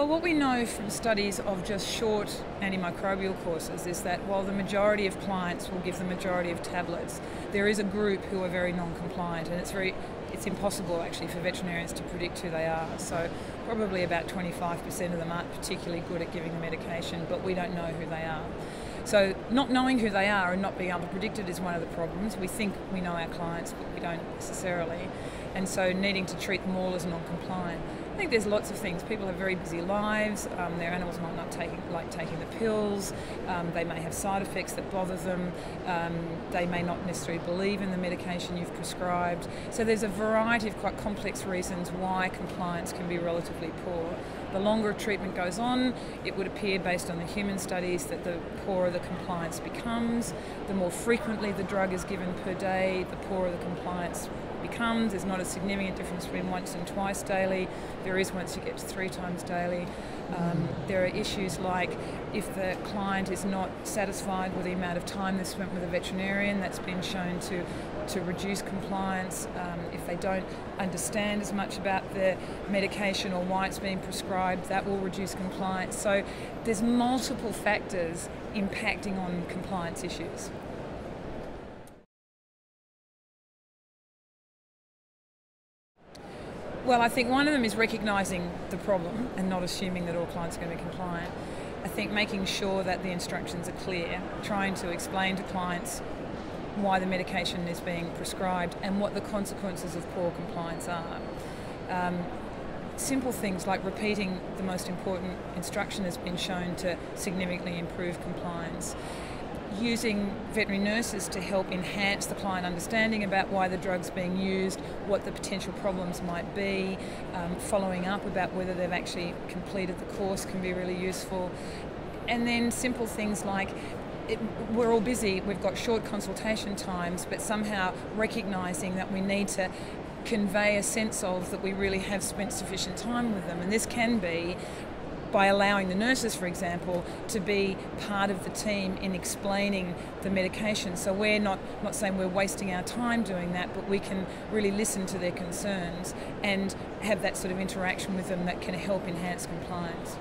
Well, what we know from studies of just short antimicrobial courses is that while the majority of clients will give the majority of tablets, there is a group who are very non-compliant, and it's impossible actually for veterinarians to predict who they are. So probably about 25% of them aren't particularly good at giving the medication, but we don't know who they are. So not knowing who they are and not being able to predict it is one of the problems. We think we know our clients, but we don't necessarily. And so needing to treat them all as non-compliant. I think there's lots of things. People have very busy lives. Their animals might not like taking the pills. They may have side effects that bother them. They may not necessarily believe in the medication you've prescribed. So there's a variety of quite complex reasons why compliance can be relatively poor. The longer a treatment goes on, it would appear based on the human studies that the poorer the compliance becomes. The more frequently the drug is given per day, the poorer the compliance becomes. There's not a significant difference between once and twice daily. There is once you get to 3 times daily. There are issues like if the client is not satisfied with the amount of time they spent with a veterinarian, that's been shown to reduce compliance. If they don't understand as much about the medication or why it's being prescribed, that will reduce compliance. So there's multiple factors impacting on compliance issues. Well, I think one of them is recognising the problem and not assuming that all clients are going to be compliant. I think making sure that the instructions are clear, trying to explain to clients why the medication is being prescribed and what the consequences of poor compliance are. Simple things like repeating the most important instruction has been shown to significantly improve compliance. Using veterinary nurses to help enhance the client understanding about why the drug's being used, what the potential problems might be, following up about whether they've actually completed the course can be really useful. And then simple things like we're all busy, we've got short consultation times, but somehow recognising that we need to convey a sense of that we really have spent sufficient time with them. And this can be by allowing the nurses, for example, to be part of the team in explaining the medication. So we're not saying we're wasting our time doing that, but we can really listen to their concerns and have that sort of interaction with them that can help enhance compliance.